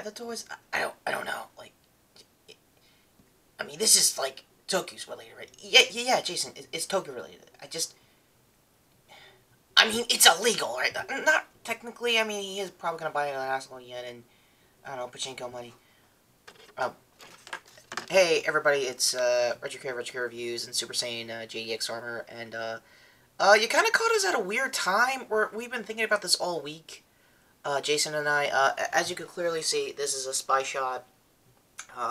the toys. I don't know. Like, I mean, this is like Toku's related, right? Yeah, Jason, it's Toku related. I mean, it's illegal, right? Not technically. I mean, he is probably gonna buy an asshole yen and I don't know, pachinko money. Um, hey everybody, it's Retro Care Reviews and Super Saiyan JDX Armor, and you kind of caught us at a weird time. We've been thinking about this all week. Jason and I, as you can clearly see, this is a spy shot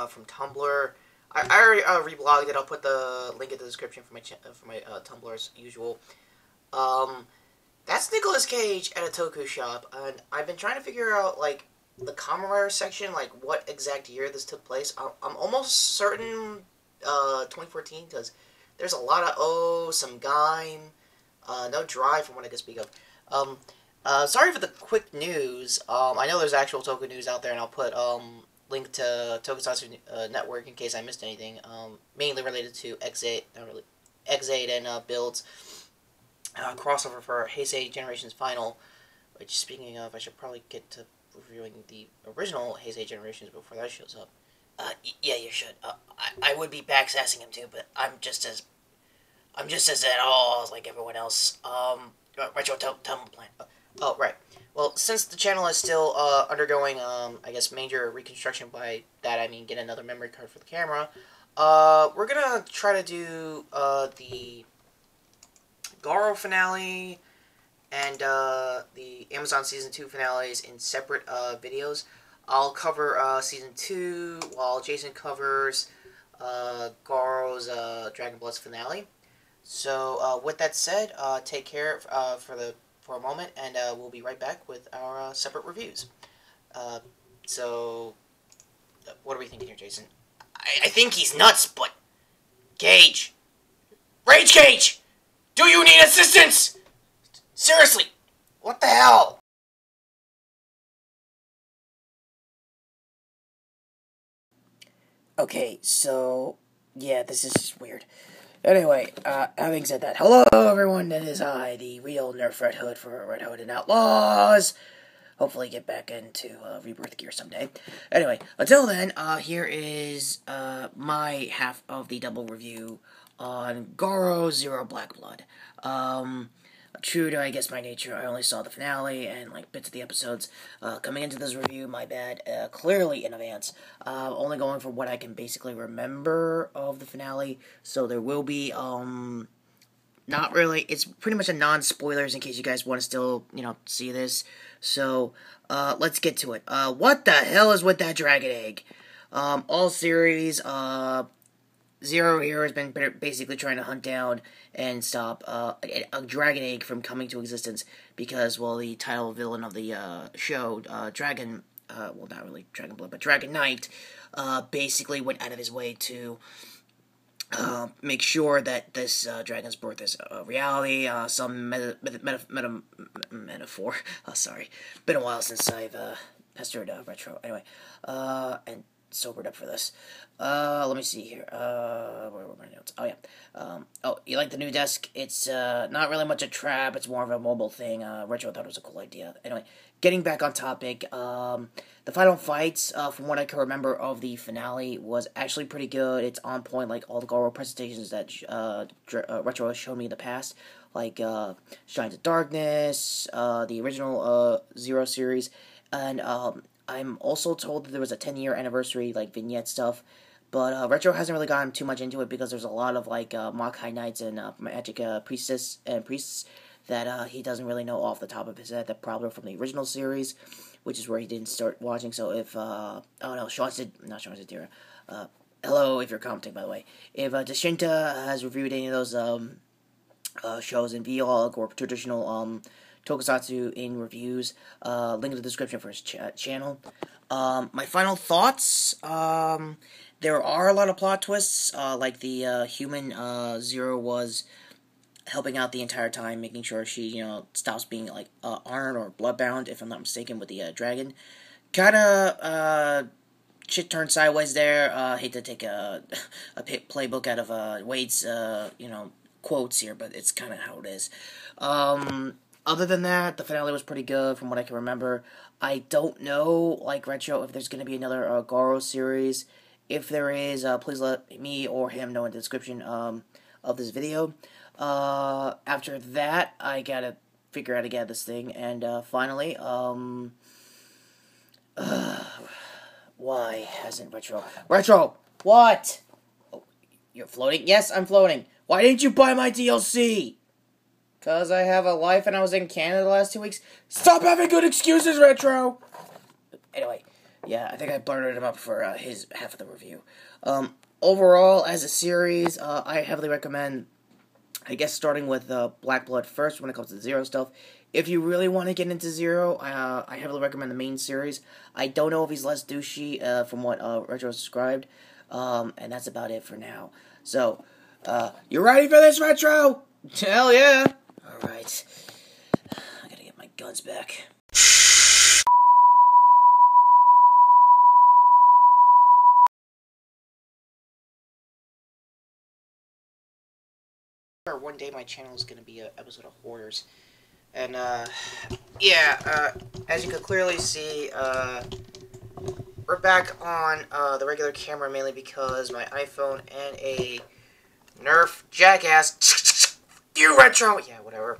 from Tumblr. I already reblogged it. I'll put the link in the description for my Tumblr as usual. That's Nicolas Cage at a Toku shop, and I've been trying to figure out like the Kamen section, like what exact year this took place. I'm almost certain 2014 because there's a lot of some Gaim, no Drive from what I can speak of. Sorry for the quick news. I know there's actual Toku news out there, and I'll put link to Tokusatsu Network in case I missed anything. Mainly related to X8, not really X8 and builds. Crossover for Heisei Generations Final, which, speaking of, I should probably get to reviewing the original Heisei Generations before that shows up. Yeah, you should. I would be backsassing him too, but I'm just as at all like everyone else. Retro, tell me the plan. Oh, right. Well, since the channel is still undergoing, I guess, major reconstruction, by that I mean get another memory card for the camera, we're gonna try to do the Garo finale and the Amazon Season 2 finales in separate videos. I'll cover Season 2 while Jason covers Garo's Dragon Blood's finale. So with that said, take care for a moment, and we'll be right back with our separate reviews. So what are we thinking here, Jason? I think he's nuts, but Cage! Rage Cage! Do you need assistance? Seriously, what the hell? Okay, so, yeah, this is just weird. Anyway, having said that, hello everyone, it is I, the real Nerf Red Hood for Red Hood and Outlaws. Hopefully get back into Rebirth gear someday. Anyway, until then, here is my half of the double review on Garo Zero Black Blood. True to, I guess, my nature, I only saw the finale and, like, bits of the episodes. Coming into this review, my bad, clearly in advance. Only going for what I can basically remember of the finale, so there will be, not really, it's pretty much a non-spoilers in case you guys want to still, see this. So, let's get to it. What the hell is with that dragon egg? All series, Zero here has been basically trying to hunt down and stop a dragon egg from coming to existence because, well, the title villain of the show, Dragon, well, not really Dragon Blood, but Dragon Knight, basically went out of his way to make sure that this dragon's birth is a reality, some metaphor. Sorry, been a while since I've pestered Retro. Anyway, and sobered up for this. Let me see here. Where were my notes? Oh, yeah. Oh, you like the new desk? It's, not really much a trap. It's more of a mobile thing. Retro thought it was a cool idea. Anyway, getting back on topic, the final fights, from what I can remember of the finale, was actually pretty good. It's on point, like all the Garo presentations that, Retro has shown me in the past. Like, Shines of Darkness, the original, Zero series, and, I'm also told that there was a 10-year anniversary, like, vignette stuff, but, Retro hasn't really gotten too much into it because there's a lot of, like, Makai Knights and, magic, priestess and priests that, he doesn't really know off the top of his head, that probably from the original series, which is where he didn't start watching, so if, oh no, hello, if you're commenting, by the way, if, Deshinta has reviewed any of those, shows in vlog or traditional, Tokusatsu in reviews. Link in the description for his channel. My final thoughts. There are a lot of plot twists, like the human Zero was helping out the entire time, making sure she, stops being, like, honored or bloodbound, if I'm not mistaken, with the dragon. Kinda, shit turned sideways there. Hate to take a playbook out of Wade's, quotes here, but it's kind of how it is. Other than that, the finale was pretty good from what I can remember. I don't know, like, Retro, if there's going to be another Garo series. If there is, please let me or him know in the description of this video. After that, I gotta figure out how to get this thing. And finally, why hasn't Retro... Retro! What? Oh, you're floating? Yes, I'm floating. Why didn't you buy my DLC? Because I have a life and I was in Canada the last 2 weeks. Stop having good excuses, Retro! Anyway, yeah, I think I blurted him up for his half of the review. Overall, as a series, I heavily recommend, I guess, starting with Black Blood first when it comes to Zero stuff. If you really want to get into Zero, I heavily recommend the main series. I don't know if he's less douchey from what Retro described, and that's about it for now. So, you ready for this, Retro? Hell yeah! Alright. I gotta get my guns back. One day my channel is going to be an episode of Hoarders. And, yeah, as you can clearly see, we're back on the regular camera mainly because my iPhone and a Nerf jackass, you Retro, yeah, whatever,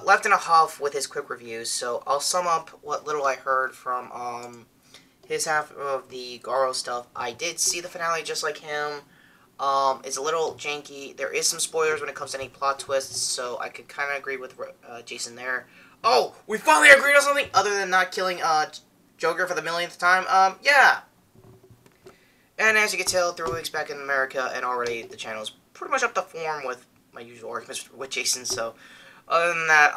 left in a huff with his quick reviews. So I'll sum up what little I heard from his half of the Garo stuff. I did see the finale just like him. It's a little janky. There is some spoilers when it comes to any plot twists, so I could kind of agree with Jason there. Oh, we finally agreed on something other than not killing Joker for the millionth time. Yeah. And as you can tell, 3 weeks back in America, and already the channel is pretty much up to form with my usual arguments with Jason. So, other than that,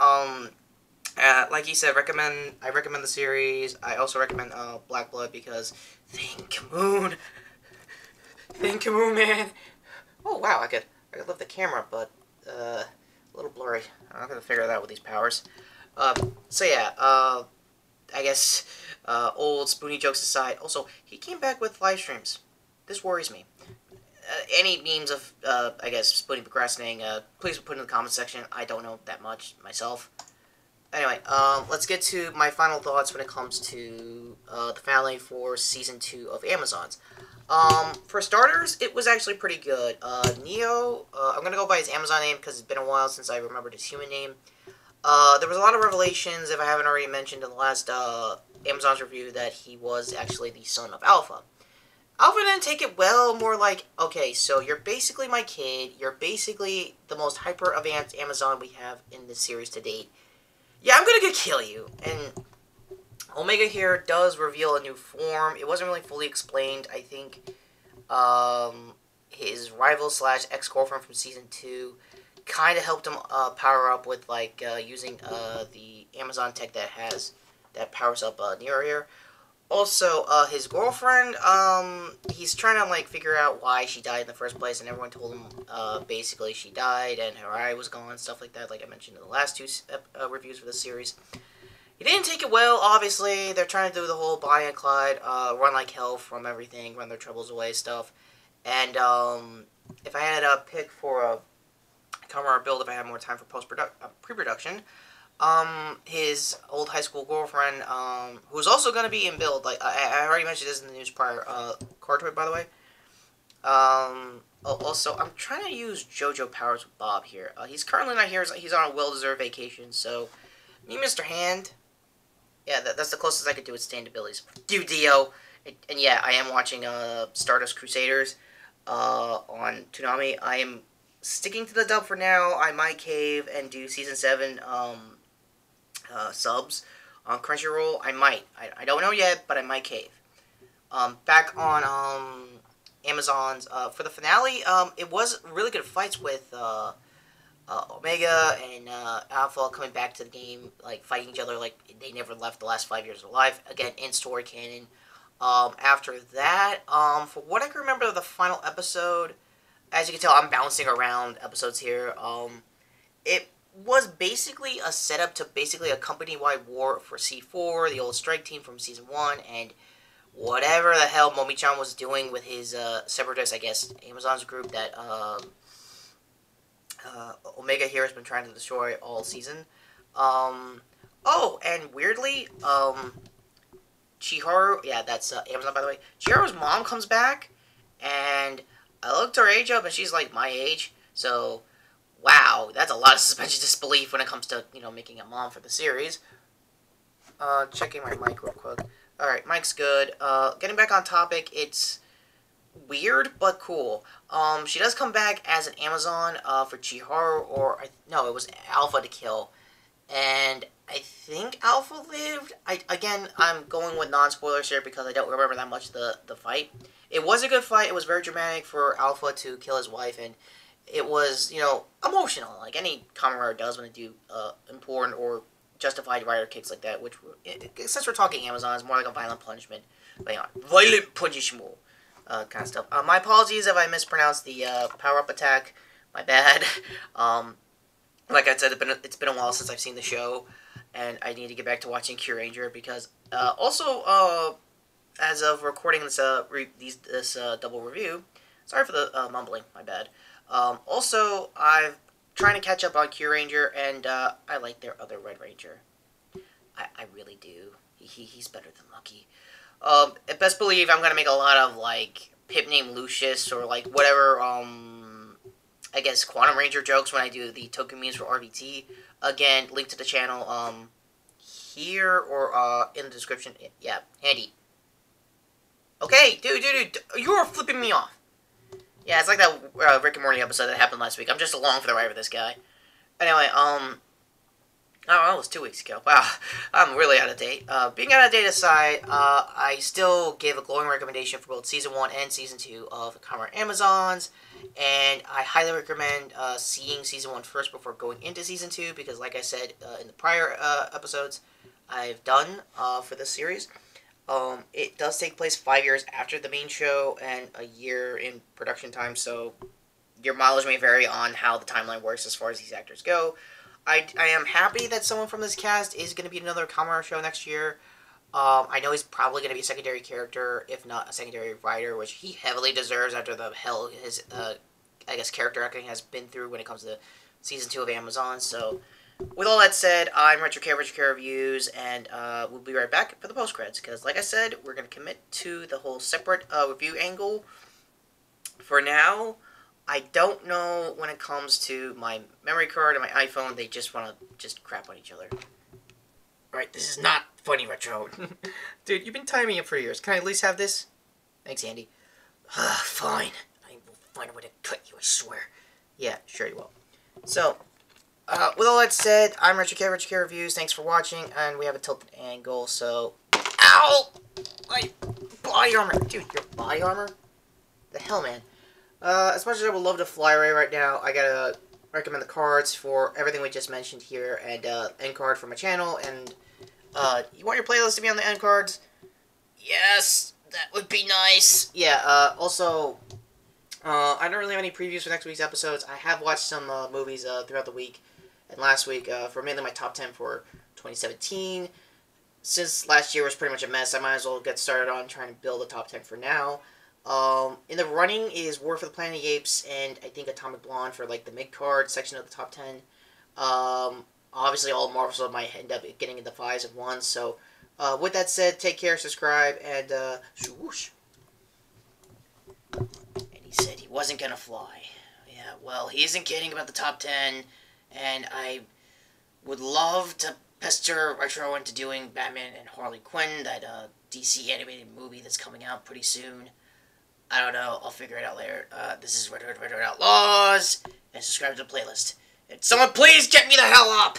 like he said, I recommend the series. I also recommend Black Blood because Think Moon, man. Oh wow, I could lift the camera, but a little blurry. I'm not gonna figure that out with these powers. So yeah, I guess old spoony jokes aside. Also, he came back with live streams. This worries me. Any memes of, I guess, Spoony procrastinating, please put in the comment section. I don't know that much myself. Anyway, let's get to my final thoughts when it comes to the finale for Season 2 of Amazons. For starters, it was actually pretty good. Neo, I'm gonna go by his Amazon name because it's been a while since I remembered his human name. There was a lot of revelations, if I haven't already mentioned in the last Amazon's review, that he was actually the son of Alpha. Alpha didn't take it well, more like, okay, so you're basically my kid, you're basically the most hyper-advanced Amazon we have in this series to date. Yeah, I'm gonna kill you. And Omega here does reveal a new form. It wasn't really fully explained. I think his rival slash ex-girlfriend from Season 2 kind of helped him power up with, like, using the Amazon tech that powers up Nero here. Also, his girlfriend, he's trying to, like, figure out why she died in the first place, and everyone told him, basically, she died, and her eye was gone, stuff like that, like I mentioned in the last 2 reviews for this series. He didn't take it well, obviously. They're trying to do the whole Bonnie and Clyde, run like hell from everything, run their troubles away stuff. And, if I had a pick for a camera build, if I had more time for pre-production, his old high school girlfriend, who's also going to be in build, like, I already mentioned this in the news prior, Cartwright, by the way. Also, I'm trying to use JoJo powers with Bob here. He's currently not here, he's on a well-deserved vacation, so, me, Mr. Hand, yeah, that's the closest I could do with stand abilities. You, Dio! And yeah, I am watching, Stardust Crusaders, on Toonami. I am sticking to the dub for now. I might cave and do Season 7, subs on Crunchyroll. I might. I don't know yet, but I might cave. Back on, Amazon's, for the finale, it was really good fights with, Omega and, Alpha coming back to the game, like, fighting each other like they never left the last 5 years of life. Again, in story canon. After that, for what I can remember of the final episode, as you can tell, I'm bouncing around episodes here, it was basically a setup to basically a company-wide war for C4, the old strike team from Season 1, and whatever the hell Momi-chan was doing with his, separatist, I guess, Amazon's group that, Omega here has been trying to destroy all season. Oh, and weirdly, Chiharu, yeah, that's Amazon, by the way. Chiharu's mom comes back, and I looked her age up, and she's like my age. So, wow, that's a lot of suspension of disbelief when it comes to, making a mom for the series. Checking my mic real quick. Alright, mic's good. Getting back on topic, it's weird, but cool. She does come back as an Amazon, for Chiharu, or, no, it was Alpha to kill. And I think Alpha lived. I'm going with non-spoilers here because I don't remember that much of the fight. It was a good fight. It was very dramatic for Alpha to kill his wife, and it was, emotional, like any Kamen Rider does when they do important or justified rider kicks like that, which, since we're talking Amazon, is more like a violent punishment. Violent punishment kind of stuff. My apologies if I mispronounced the power-up attack. My bad. Like I said, it's been a while since I've seen the show, and I need to get back to watching Kyuranger because also as of recording this double review, sorry for the mumbling, my bad. Also, I'm trying to catch up on Kyuranger, and I like their other Red Ranger. I really do. He's better than Lucky. Best believe I'm gonna make a lot of like Pip named Lucius or like whatever I guess Quantum Ranger jokes when I do the Toku memes for RVT. Again, link to the channel here or in the description. Yeah, handy. Okay, dude, you're flipping me off. Yeah, it's like that Rick and Morty episode that happened last week. I'm just along for the ride with this guy. Anyway, oh, that was 2 weeks ago. Wow, I'm really out of date. Being out of date aside, I still give a glowing recommendation for both Season 1 and Season 2 of Kamen Rider Amazons, and I highly recommend seeing Season 1 first before going into Season 2, because like I said in the prior episodes I've done for this series, it does take place 5 years after the main show and a year in production time, so your mileage may vary on how the timeline works as far as these actors go. I am happy that someone from this cast is going to be in another Kamen Rider show next year. I know he's probably going to be a secondary character, if not a secondary writer, which he heavily deserves after the hell his, I guess, character acting has been through when it comes to Season 2 of Amazon. So, with all that said, I'm Retro Reviews, and we'll be right back for the post-credits, because, like I said, we're going to commit to the whole separate review angle. For now, I don't know when it comes to my memory card and my iPhone, they just want to just crap on each other. Alright, this is not funny, Retro. Dude, you've been tying me up for years. Can I at least have this? Thanks, Andy. Fine. I will find a way to cut you, I swear. Yeah, sure you will. So, with all that said, I'm Retro Reviews. Thanks for watching, and we have a tilted angle, so... Ow! My body armor. Dude, your body armor? The hell, man. As much as I would love to fly away right now, I gotta recommend the cards for everything we just mentioned here, and end card for my channel, and you want your playlist to be on the end cards? Yes, that would be nice. Yeah, also, I don't really have any previews for next week's episodes. I have watched some movies throughout the week, and last week for mainly my top 10 for 2017. Since last year was pretty much a mess, I might as well get started on trying to build a top 10 for now. In the running is War for the Planet of the Apes and I think Atomic Blonde for like the mid-card section of the top 10. Obviously all Marvel stuff might end up getting into 5s and 1s, so with that said, take care, subscribe, and swoosh. And he said he wasn't gonna fly. Yeah, well, he isn't kidding about the top 10, and I would love to pester Retro into doing Batman and Harley Quinn, that DC animated movie that's coming out pretty soon. I don't know. I'll figure it out later. This is Retro Outlaws, and subscribe to the playlist. And someone please get me the hell up!